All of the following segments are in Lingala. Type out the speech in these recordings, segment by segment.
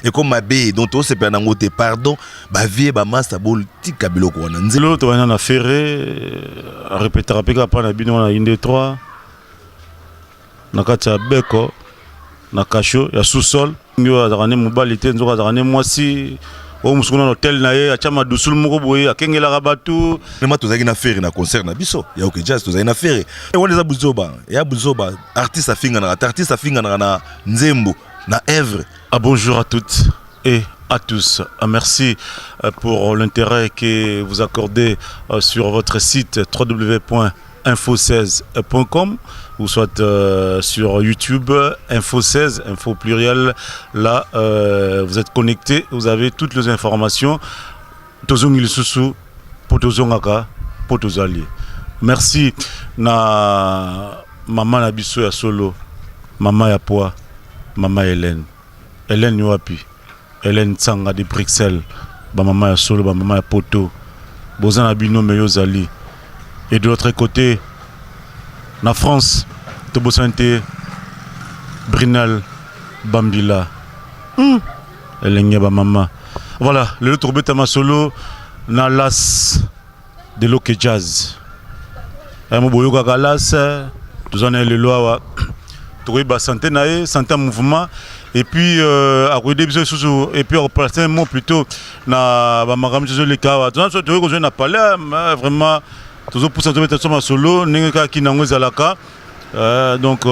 et comme ma bé donc tout c'est pas nangote pardon ba vie ba massa bol tika biloko wana nzelo to wana na ferré répéter rapika pa na bino na inde 3 na kati ya beko na kasho ya sous-sol nyo azakane mobali te nzoka azakane mwasi o musukuna hotel na ye achama dusul moko boye akengela rabatu nema tozaki na ferré na concert na biso ya OK Jazz tozaki na ferré e wona za buzoba ya buzoba artiste afinga na nzembo na Èvre. Bonjour à toutes et à tous. Merci pour l'intérêt que vous accordez sur votre site www.info16.com ou soit sur YouTube Info16, info pluriel. Là, vous êtes connectés, vous avez toutes les informations. Tozongil Soussou, Potozongaka, Potozali. Merci na maman Nabiso ya solo, maman ya poa. Maman Hélène Yoapi, Hélène Tsanga de Bruxelles, maman ya solo, maman ya poto, Bozan Abino Meyozali. Et de l'autre côté, la France, Tobo Santé, Brinal, Bambila, Hélène Yaba maman. Voilà, le tourbé Tama solo, Nalas de l'Ok Jazz. Et mon boyo Gagalas, tous en le loa. Santé nae, santé mouvement et puis à côté de ça et puis replacer un mot plutôt na ba magam je le cas donc tu veux que je n'a pas là vraiment toujours pour ça de mettre ça solo ninga ki nango zalaka donc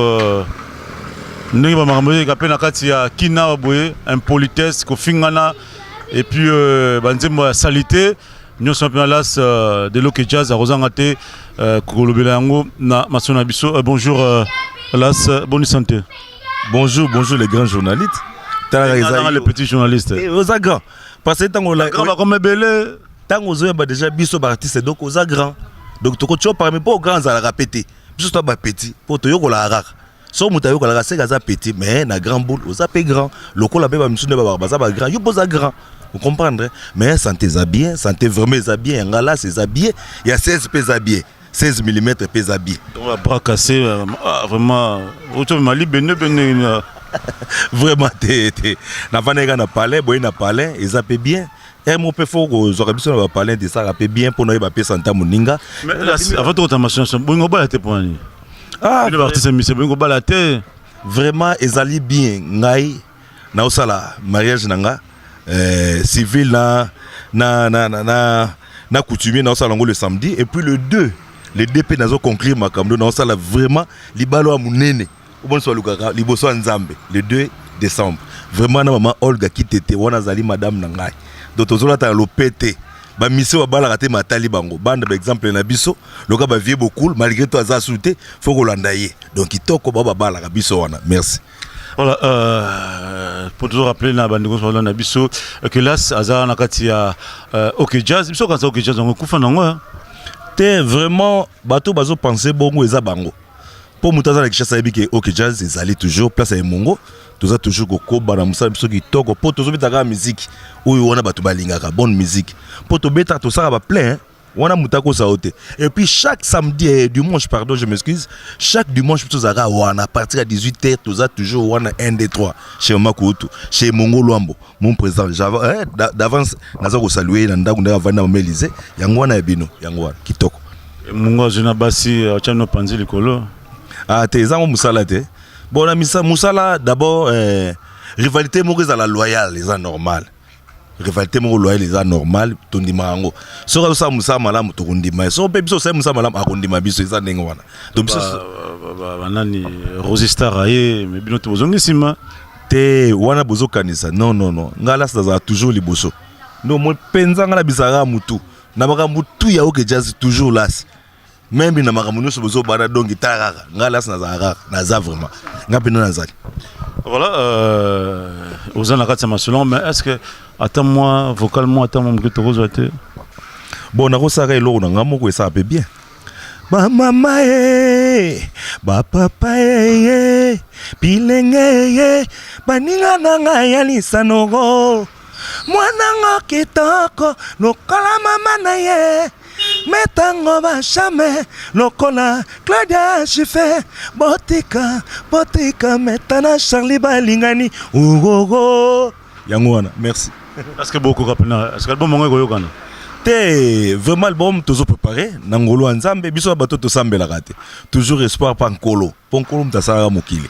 ninga ba magam ka pe na kati ya kina boye impolitesse ko fingana et puis banzembo salité nous sommes là de l'Ok Jazz à Rosangate kolobela yango na masona biso bonjour Las, bonne santé. Bonjour les grands journalistes. Les petits journalistes. Aux grands. Parce que tant qu'on l'a comme belé, tant qu'on a déjà biso artiste donc aux grands. Donc tu parmi pas aux grands à la répéter. Juste toi petit pour te yoko la rare. So mutayo la c'est gaza petit mais na grand boule aux apé grand. Loko la beba msune ba grand. Yo posa grand. Vous comprendrez? Mais santé bien, santé vraiment bien. Ngala c'est habillé, il y a 16 pèse habillé. 16 mm pèse habillé. On va bras cassé vraiment. Vraiment na vanega na palais boy na palais ils appellent bien et mon peu faut que j'aurais besoin de parler de ça rappelle bien pour nous ba santa moninga mais avant toute information bongo ba te point le artiste monsieur bongo ba la te vraiment ezali bien ngai na osala mariage nanga civil na coutumier na osala ngo le samedi et puis le 2 les DP nazo conclure makamdo na osala vraiment libalo a munene le 2 décembre. Vraiment, maman Olga qui t'était, wana zali madame nangai. Donc, on a l'opété. Ba mission ba la raté matali bango. Bande par exemple na biso, le gars ba vie beaucoup malgré toi za souté, faut qu'on l'endaye. Donc, il toko ba la biso wana. Merci. Voilà, pour toujours rappeler na bandiko sur na biso que là azar na kati ya OK Jazz, biso quand OK Jazz on kufa nango. T'es vraiment bateau bazo penser bongo eza bango. Pour Moutaza la Kishasa que OK Jazz ils allaient toujours place à Mongo tous a toujours go bana musa biso ki toko pour tous betaka musique ou on a batu balingaka bonne musique pour to beta to ça va plein on a mutako saoté et puis chaque samedi et dimanche pardon je m'excuse chaque dimanche tous à on a partir à 18h tous a toujours on a 1 2 3 chez Makutu chez Mongo Luambo mon président d'avance naza ko saluer na ndaku na vanda Melise yango na bino yango kitoko Mongo jona basi achano panzi likolo. Ah, t'es en Moussala, bon, la Moussala, d'abord, rivalité mauvaise à la loyale, les gens normal. Rivalité mauvaise loyale, les gens normal, ton dimango. Sora ça Moussa Malam, ton dimango. Sora Pepso, c'est Moussa Malam, à Kondima, biso, les gens n'engouana. Donc, banani, Rosista Raye, mais bien, tu vous sima. Te, wana bozo kanisa. Non. Ngala, ça a toujours les bosso. Non, moi, penzanga la bizarra moutou. Nabaka moutou, ya OK Jazz, toujours là. Même na makamuno so bozo bana donc guitare ngala na vraiment ngapena nazali voilà aux en akatsa masolon mais est-ce que attends-moi vocalement attends-moi que tu rezoate bon na kosaka eloko na ngamo ko ça peut bien ba mama ba papa pilenge baninga nanga ya lisanogo mwana ngo kitoko lokola mama na ye metango ba jamais lokola Claudia Schiffer botika metana Charlie balingani yango wana merci. Est-ce que beaucoup kapena est-ce que album mongo koyokana Te vraiment album tozo préparé na ngolo nzambe biso bato to sambela te toujours espoir pa nkolo po nkolo mtasala mokili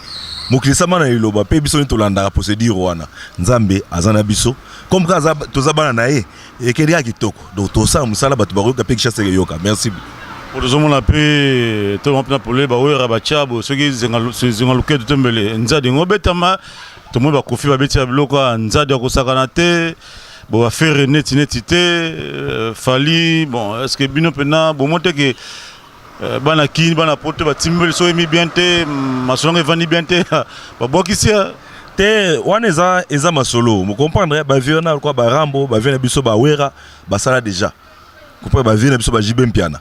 mokili sama na liloba pe biso ni tolanda procédure wana nzambe azana biso comme kaza toza bana na ye ekeli ya kitoko donc to sa musala bato baroka pe kishasa yoka merci. pour les hommes la paix tout le monde pour les bawera bachabo ceux qui zengaluke de tembele nzadi ngobetama tout le monde va confier babetia biloko nzadi akosakana te bon va faire neti te fali bon est-ce que bino pena bon monte que bana kini bana pote ba timbeli so emi bien te masonga vani bien te ba bokisi te wana eza masolo vous comprendre ba viona quoi ba rambo ba viena biso ba wera ba sala déjà comprendre ba viena biso ba jibem piana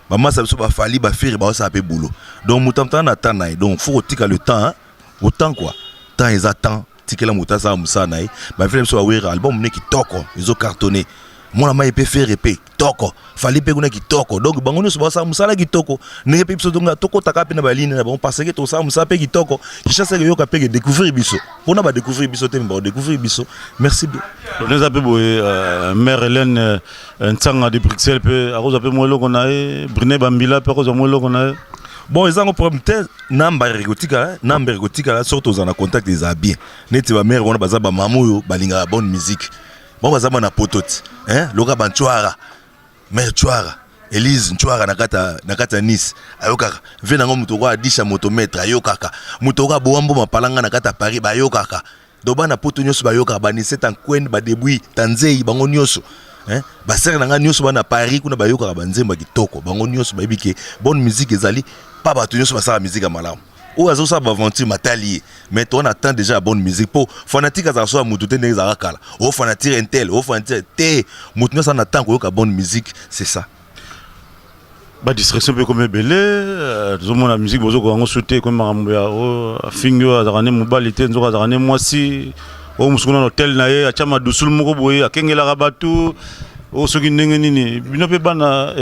ba massa biso ba fali ba faire ba ça pe boulot donc mutamta na tana donc faut tika le temps autant quoi temps eza temps tikela mutasa musana ba viena biso ba wera album ne kitoko izo cartonné mon ama peut faire épée toko fali pe kuna kitoko donc bango nyonso ba sa musala kitoko ne pe biso donc toko taka pe na baline na bon parce que to sa musala pe kitoko kishasa yo ka pe découvrir biso pona ba découvrir biso te ba découvrir biso merci bien nous a pe boye mère Hélène Ntsanga de Bruxelles pe akoza pe mo loko na e Brune Bambila pe akoza mo loko na e bon ils ont un problème tel number égotique surtout aux en contact des habits neti ba mère on baza ba mamoyo balinga bonne musique bon baza na potote hein loka banchwara mère chwara Elise nchwara nakata Nice ayokaka vena ngo muto kwa disha motometre ayokaka muto kwa boambo mapalanga nakata Paris bayokaka doba na poto nyoso bayoka ba ni set en kwen ba debui tanzei bango nyoso hein ba sere nanga nyoso ba na Paris kuna bayoka ba nzemba kitoko bango nyoso bayibike bonne musique ezali pa bato nyoso basala musique ya malamu ou azo sa aventure matali mais on attend déjà bonne musique pour fanatique za so mutu te ndeza kala o fanatique intel o fanatique te mutu nyoso attend ko ka bonne musique c'est ça ba distraction pe comme belé zo mona musique bozo ko ngo sauter comme marambo ya o fingo azarane mobali te nzoka azarane mwasi o musukuna hotel na ye achama dusul moko boye akengela rabatu o soki ndenge nini bino pe bana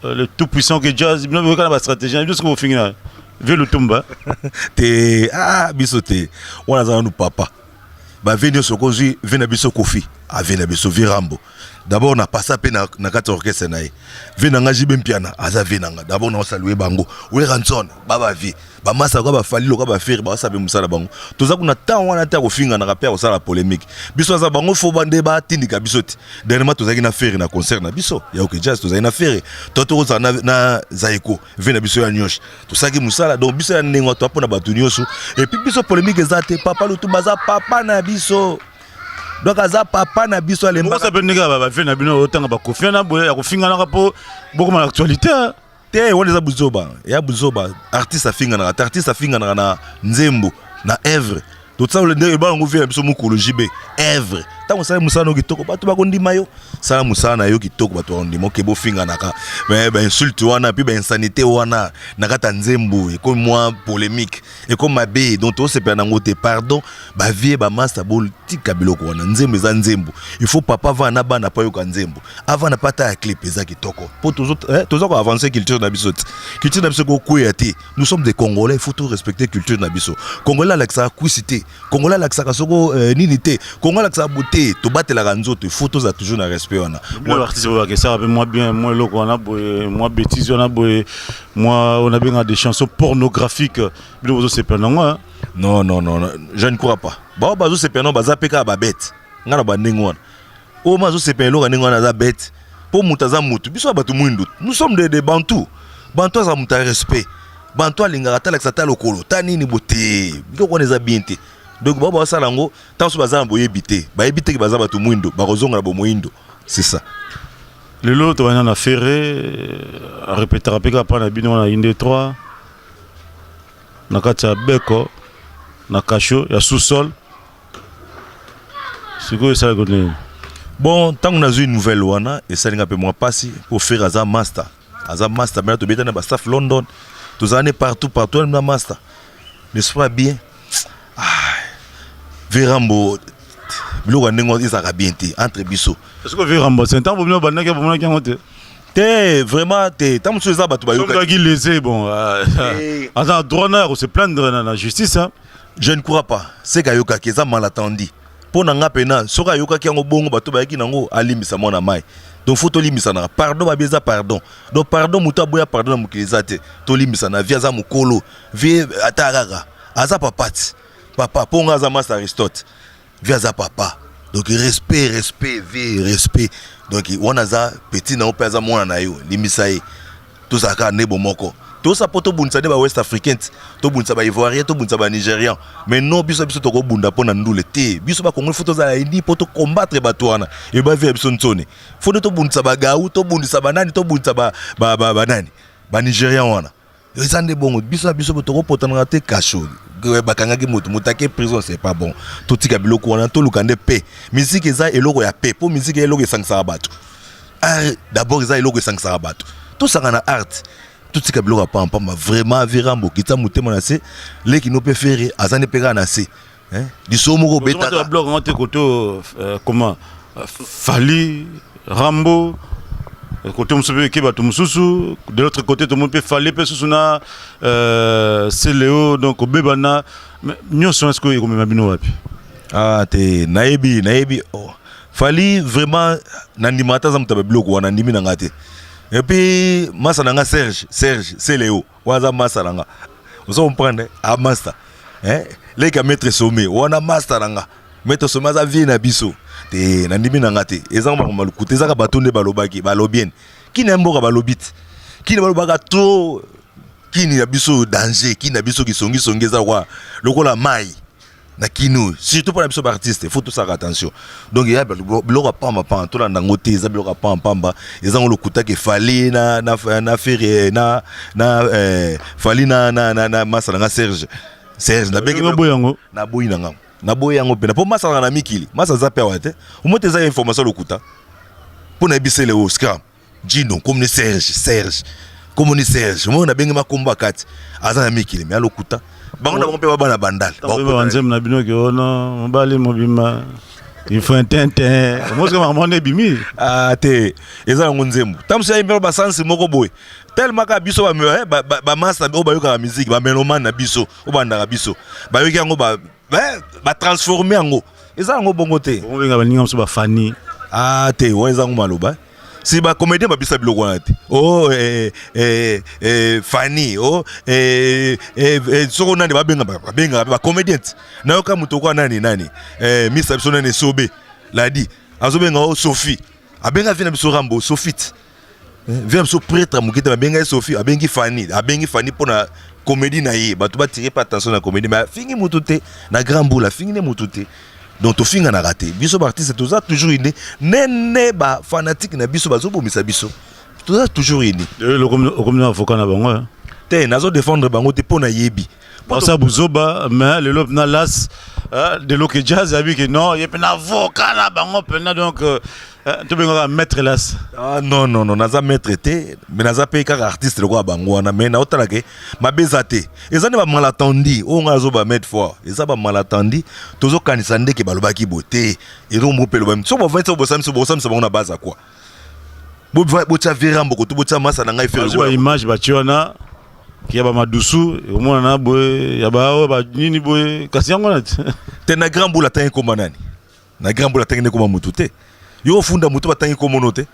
le tout puissant que jazz bino pe kana ba stratégie bino ko fingira Velo Tumba te biso te wana za nous papa ba venir sokozi vena biso kofi a vena biso virambo d'abord na passa pe na kata orchestre na ye vena nga jibe mpiana aza vena nga d'abord na saluer bango we ranson baba vi ba massa ko ba fali lo ko ba faire ba sabe musala bango toza kuna ta wana ta ko finga na rapper ko sala polémique biso za bango fo bande ba tindika biso ti dernièrement toza na faire na concert na biso ya OK jazz toza na faire toto za na zaiko vena biso ya nyosh to saki musala donc biso ya nengo to apona batu nyoso et puis biso polémique ezate papa Lutumba za papa na biso donc aza papa na biso ale mbaka pe ndeka ba fe na bino otanga ba kofiana boye ya kofinga na po beaucoup mal actualité te wona za buzoba ya buzoba artiste afinga na nzembo na Èvre tout ça le ndeke ba ngo vient biso mukolo jibe Èvre tango sala musana kitoko bato bakondima yo sala musana yo kitoko bato bakondima ke bo finga naka mais ben insulte wana puis ben insanité wana nakata nzembo et comme moi polémique et comme mabe donc to se pena ngote pardon ba vie ba master bol tika biloko wana nzembo za nzembo il faut papa va na bana pa yo ka nzembo avant na pata ya clip za kitoko pour toujours toujours ko avancer culture na biso ko kuyati nous sommes des Congolais il faut tout respecter culture na biso Congolais la ça kuisité Congolais la ça soko ninité Congolais la beauté to battre la nzoto photos a toujours na respect wana moi l'artiste va que ça avec moi bien moi loko wana moi bêtise wana moi on a bien des chansons pornographiques bilo c'est pas non je ne crois pas ba bazo c'est pas non baza peka ba bête ngana ba ndengwana o mazo c'est pas lo ngana za bête pour mutaza mutu biso batu mwindu nous sommes des bantous za muta respect bantu alinga tala ça lokolo tani ni beauté biko neza bien te donc baba salango tant so bazana boyebité bayebité ke bazaba to mwindo bakozonga bo mwindo c'est ça le lot on a ferré à répéter rapeka pa na bino na inde 3 na kata beko na kasho ya sous-sol c'est quoi ça connaît bon tant on a eu une nouvelle wana et ça linga pe moi passi pour faire aza master mais to beta na staff London tous années partout na master n'est-ce pas bien Virambo biloko ndenge ezaka bien te entre biso est-ce que Virambo c'est un temps pour bino banaka pour mona kiangote te vraiment te tant monsieur za batu bayoka donc qui laisser bon en droit na se plaindre na justice hein je ne crois pas c'est kayoka keza mal attendu Pour nanga pena, soka yoka ki yango bongo bato ba yaki nango alimisa mona mai. Donc faut to limisa na pardon ba beza pardon. Donc pardon muta boya pardon na mukilizate. To limisa na via za mukolo, via ataraga. Aza papati. Papa ponga za master Aristote. Via za papa. Donc respect, vie, respect. Donc on a za petit na opeza mona na yo, limisa yi. Tout ça ka nebo moko. Tout ça poto bunsa de ba West Africain, to bunsa ba Ivoirien, to bunsa ba Nigérian. Mais non biso to ko bunda pona ndule te. Biso ba Congolais photo za indi poto combattre bato wana. E ba vie biso ntone. Faut to bunsa ba gaou, to bunsa ba nani, to bunsa ba nani. Ba Nigérian wana. Ezande bongo biso to ko potana te kasho. Bakanga ki moto mutake prison c'est pas bon. To tika biloko wana to lukande paix. Musique eza eloko ya paix. Po musique eloko esangisa bato. D'abord eza eloko esangisa bato. Tout ça na art. Tout ce qui est pampa vraiment virambo kita mutema na se les qui no peut faire azane pega na se hein du somo beta le blog en côté comment Fali Rambo côté msobe ki bato mususu de l'autre côté tout le monde peut Fali pe susuna c'est Léo donc bebana nyoso est-ce que ko mema bino wapi te naebi oh Fali vraiment nandimata za mtabe blog wana ndimi na ngate. Et puis, Massananga Serge, c'est Léo. Waza Massananga. Vous comprenez? Ah, Master. Hein? Les gars, maître sommet. Wana Masteranga. Maître sommet, ça vient à Bisso. Te, nandimi nangate. Ezanga maluku. Tezaka batonde balobaki, balobien. Qui n'aime pas balobit? Qui n'aime pas trop? Qui n'a biso danger? Qui n'a biso qui songi za wa? Lokola mai. Na kino surtout pour les personnes artistes il faut tout ça attention donc il y a bloga pamba pamba tout là nangote ça bloga pamba pamba ils ont le kuta que fallait na faire fallait na masala na Serge na benge boyango na boyango pena pour masala na mikili masala za pewate au moins tes informations le kuta pour na bisele au scam Gino comme ni Serge comme ni Serge moi na benge makomba kati azana mikili mais le kuta bango na bompe bana bandal bango banzem na bino ke ono mbali mobima il faut un tintin moi que maman ne bimi te eza ngonzembo tamso ya mbelo basansi moko boy tellement ka biso ba master o ba yoka musique ba meloman na biso o banda ka biso ba yoki yango ba transformer yango eza ngo bongo te bongo benga baninga mso ba fani te wa eza ngo maloba si ba comédien ba bisa biloko wana te oh Fanny oh soko nani ba benga ba comédien na yoka muto kwa nani Miss Absona ne sobe la di azobenga o Sophie abenga vina biso Rambo Sophie vient biso prêtre mukita ba benga Sophie abengi Fanny pour na comédie na ye ba to ba tirer pas attention na comédie mais fingi muto te na grand boula fingi ne muto te. Donc to finga na raté biso artiste tout ça toujours ine nene ba fanatique na biso bazo bomisa biso tout ça toujours ine le comme avocat na bango te nazo défendre bango te pona yebi ça buzoba mais le lop na las de lo que jazz abi que non y pena avocat na bango pena donc to benga maître las non naza maître te mais naza pe ka artiste le quoi bango na mais na otala ke mabeza te ezane ba malatandi o ngazo ba mettre fort eza ba malatandi tozo kanisa ndeke balobaki boté et donc mo pelo ba so bo vente bo samso bango na base quoi bo tsa virambo ko to bo tsa masa na ngai faire ba image ba tiona ki ba madusu au moins na boy ya ba nini boy kasi yango na te na grand boula tan ko manani na grand boula tan ne ko mutu te yo funda mutu batangi ko monote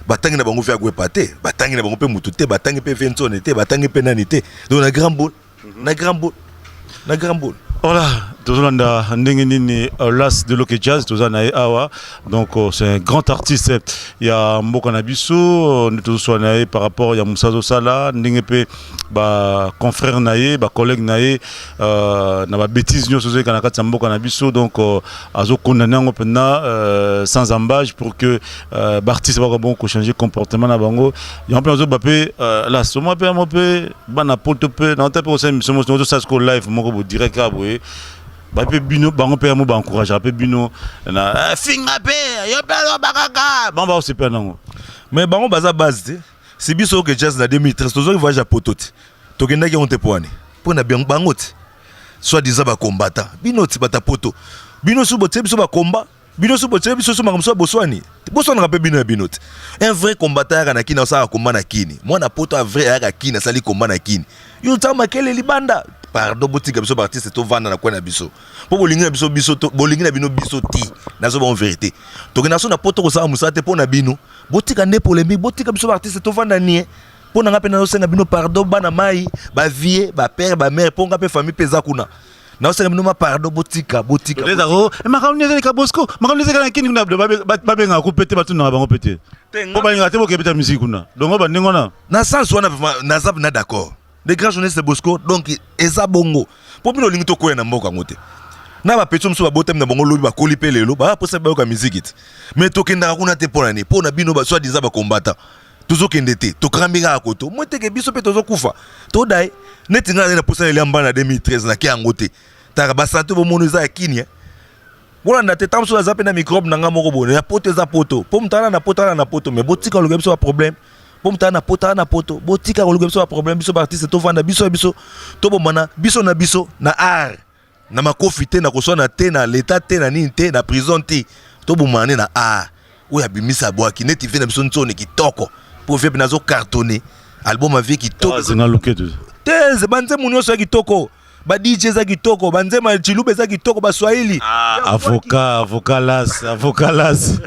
batangi na bango via gwepate batangi na bango pe mutu te batangi pe ventone te batangi pe nani te donc na grand boule voilà tozolanda ndenge nini las de loke jazz tozana awa donc c'est un grand artiste il y a mboka na biso tozoswana par rapport ya musazo sala ndenge pe ba confrère naye ba collègue naye na ba bêtise nyo sozo kana kati mboka na biso donc azo condamner ngo pena sans embâche pour que ba artiste ba bon ko changer comportement na bango ya pe azo bapé la somo pe bana poto pe na tape ko ça somo ça ko live moko direct ka boye ba pe bino bango pe mo ba encourager pe bino na finga pe yo pe bakaka bon ba aussi pe nango mais bango baza base si biso que jazz na 2013 tozo voyage à potote to kenda ki on te poane pona bien bango soit disant ba combattant bino ti bata poto bino su bote biso ba combat bino so botsé biso so makamso boswani boswani rappel bino ya bino un vrai combattant ya kini osala combat na kini mwana poto a vrai ya kini asali combat na kini yo tama kele libanda pardon botika biso artiste to vanda na kwa na biso po bolingi na biso to bolingi na bino biso ti na zo bon vérité to kena so na poto ko sa musate po na bino botika ne polémique botika biso artiste to vanda nie po na ngape na yo senga bino pardon bana mai ba vie ba père ba mère po ngape famille peza kuna na osenga bino ma pardon botika les aro makamneze ka Bosco makamneze ka kini kuna ba benga ko pété ba tuna bango pété po ba ngate bo ke pété musique kuna donc ba ndengona na sens wana na zab na d'accord les grands journalistes de Bosco donc eza bongo po bino lingi to koya na mboka ngote na ba petso mso ba botem na bongo lobi ba koli pe lelo ba posa ba yoka musique it mais to kenda kuna te pona ni po na bino ba soit disant ba combattant tozo kende te to krambinga akoto mote ke biso pe tozo kufa to dai neti nga na posa ile mbana 2013 na ki angote ta ba santo bo mono za kini bona na te tamso za pe na microbe na nga moko bone ya poto za poto po mtana na poto mais botika lo biso ba problème po mtana na poto botika lo biso ba problème biso ba artiste to vanda biso to bomana biso na art na makofi te na kosona te na l'état te na nini te na prison te to bomane na art oya bimisa boaki neti vena biso ntone kitoko pour faire nazo cartonner album avec kitoko zinga loketo teze banze munyo so kitoko ba DJ za kitoko banze ma chilube za kitoko ba Swahili avocat las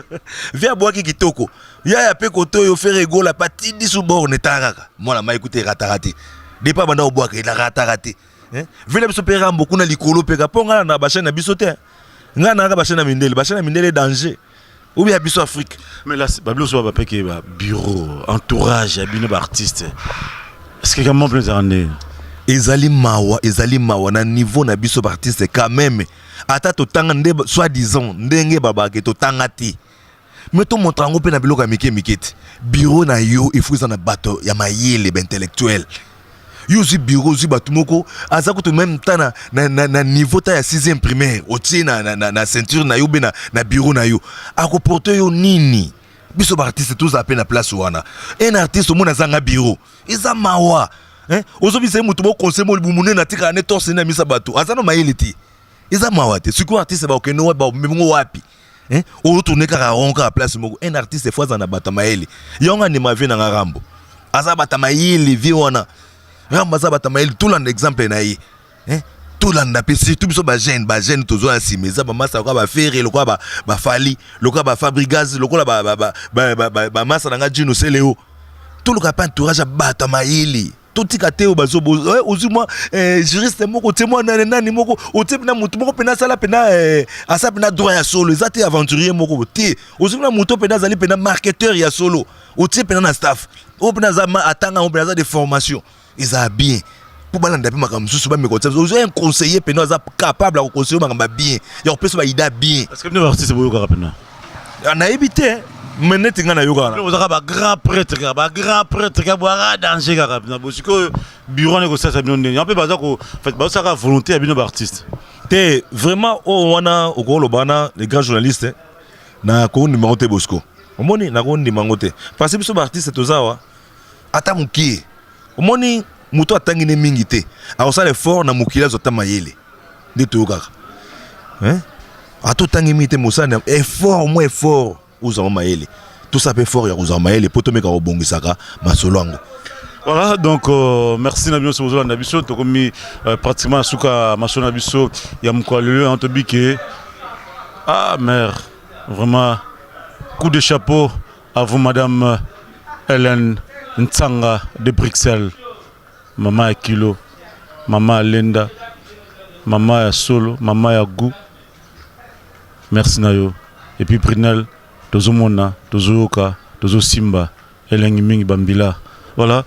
via boaki kitoko ya pe koto yo faire rigola patidi sous bord netaraka mwana ma écouter ratarate depa banda oboaka ila ratarate vile biso pera mbokuna likolo peka ponga na ba chaîne na biso te nga na ba chaîne na mindele danger ou bien biso Afrique mais là bablo so ba peke ba bureau entourage abino ba artiste est-ce que comment plus année ezali mawa na niveau na biso ba artiste quand même ata to tanga nde soit disant ndenge babake to tanga ti mais to montrango pe na biloka miketi bureau na yo il faut na bato ya mayele ba intellectuel yo zi bureau zi batu moko aza ko to même tana na niveau ta ya 6e primaire oti na ceinture na yo be na bureau na yo ako porter yo nini biso ba artiste tous a peine na place wana un artiste mo na zanga bureau iza mawa ozobi se mutu bo conseil mo libumune na tika ne torse na misa batu aza no mayele ti iza mawa te siko artiste ba okeno ba mengo wapi o tourner ka ronka à place moko un artiste fois na bata mayele yonga ni ma vie na ngarambo aza bata mayele vie wana Rambaza batamaïl tout l'an exemple naïe tout l'an na pesi tout biso ba jeune tozo asime za ba masa ko ba faire le ko ba fali le ko ba fabrigaz le ko ba masa nga jino seleo tout le cap entourage batamaïli tout tikate o bazo ozu moi juriste moko témoin nani moko o type na mutu moko pena sala pena asa pena droit ya solo ezate aventurier moko te ozu na mutu pena zali pena marketeur ya solo o type pena na staff o pena za atanga o pena za de formation ils ont bien pour balanda pe makam susu ba mekotsa ozo un conseiller pena za capable de conseiller makamba bien ya opesa ba ida bien parce que nous artiste boyo ka pena na éviter meneti nga na yoka na ozaka ba grand prêtre ka boira danger ka pena bosiko bureau ne ko ça bino ndeni pe baza ko fait ba saka volonté ya bino ba artiste te vraiment o wana okolo bana les grands journalistes na ko numéro te Bosco omoni na ko numéro te parce que biso ba artiste tozawa ata mukie omoni muto atangine mingi te akosala effort na mokila zota mayele nde toyokaka ato tangi mingi te mosala effort mo effort uzama mayele tosa pe effort ya uzama mayele po tomeka kobongisaka masolo yango. Voilà, donc merci Nabino Sobozola Nabiso, tu as commis pratiquement Souka Masolo Nabiso, Yamkwalele, Antobike. Ah mère, vraiment, coup de chapeau à vous Madame Hélène Ntsanga de Bruxelles, Maman Kilo, Maman Linda, Maman Solo, Maman Yagou. Merci Nayo. Et puis Prinel, Tozo Mona, Tozo Yoka, Tozo Simba, Hélène Ming Bambila. Voilà,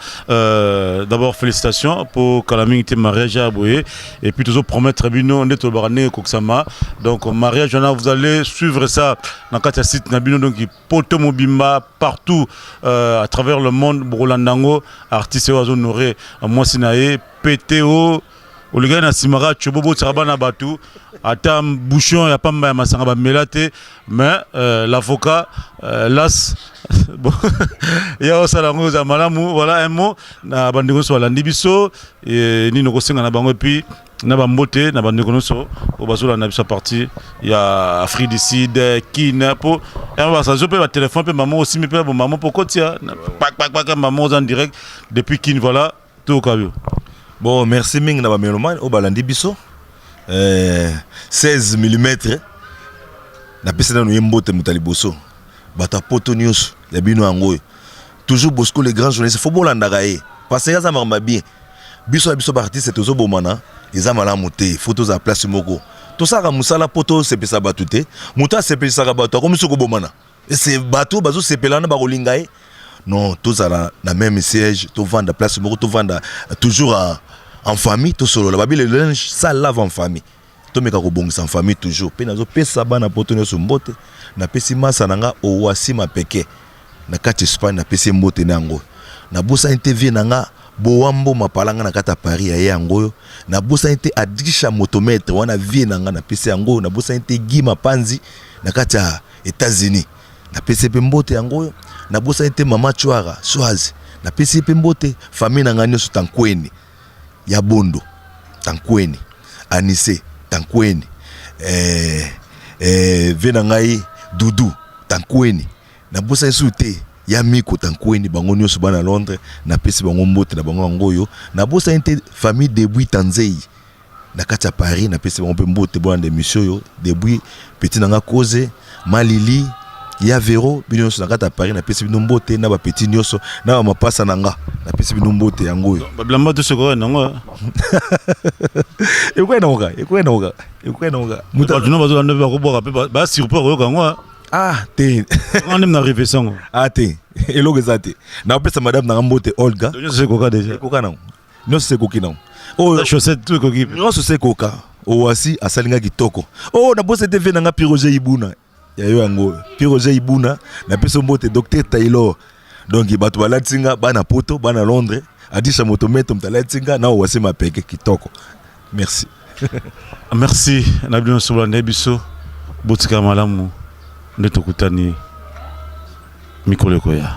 d'abord félicitations pour Kalaming te mariage à Aboye et puis toujours promettre Bino Neto Barane Koksama. Donc mariage, vous allez suivre ça dans quatre sites Nabino donc Poto Mobimba partout à travers le monde. Brolandango, artiste honoré moi Sinae, PTO. Au gars na simara chobobo tsarabana batu atam bouchon ya pamba ya masanga ba melate mais l'avocat las bon ya osalango za malamu voilà un mot na bandeko so landi biso et ni no kosenga na bango puis na bambote na bandeko nyonso oyo bazolanda biso parti ya Afrique du Sud Kine po basazo mpe batelefone mpe mama osimi mpe bomama mpo kotia kpakpakpaka mama oza en direct depuis Kine voilà toyoka yo. Bon, merci mingi na bamelomane oyo balandi biso 16 mm napesi nano ye mbote moto ya liboso bato ya poto nyonso ya bino yango oyo toujours Bosco le grand journaliste fo bolandaka ye parce que aza makambo bien biso ya biso baartiste tozobomana eza malamu te fo toza place moko tosalaka mosala mpo tosepesa bato te moto asepesaka bato akomisi kobomana ese bato bazosepelana bakolinga ye non tozala na même siège tovanda place moko tovanda toujours en famille tosolola babile le linge ça lave en famille tomeka kobongisa en famille toujours pe nazopesa bana poto nyonso mbote napesi masa na nga owasi mapeke na kati Espagne napesi mbote na yango nabusa interview na nga bowambo mapalanga na kata Paris ya yango oyo nabusa inte adisha motometre wana vie na nga napesi yango nabusa inte Gima Panzi na kati ya États-Unis napesi pe mbote yango oyo nabusa inte mama Chwara Swazi napesi pe mbote famille na nga nyonso Tankweni ya Bondo Tankweni Anise Tankweni vena ngai Dudu Tankweni nabusa yesu te ya Miko Tankweni bango nyonso bana Londres napesi bango mbote na bango ngoyo nabusa inte famille Debui Tanzei na kati ya Paris napesi bango pe mbote bona de monsieur yo Debui petit nanga Koze Malili ya Vero bino nyonso na kati ya Paris napesi bino mbote na ba petit nyonso na ba mapasa nanga napesi bino mbote yango yo bablamba to soko nango ekwenoga muta tuno bazolanda bakoboka pe ba surprise koyoka ngo te on aime na rêver sango te eloko eza te napesa madame na mbote Olga nyonso sekoka déjà ekoka nango nyonso sekoki nango la chaussette tout ekoki nyonso sekoka owasi asalinga kitoko nabosa te ve nanga Piroger Ibuna ya yo yango Piroger Ibuna napesa mbote docteur Taylor donc bato balatinga bana poto bana Londres adisha motometo mtalatinga na owasi mapeke kitoko merci merci na bino soblande biso botika malamu nde tokutani mikolo koya.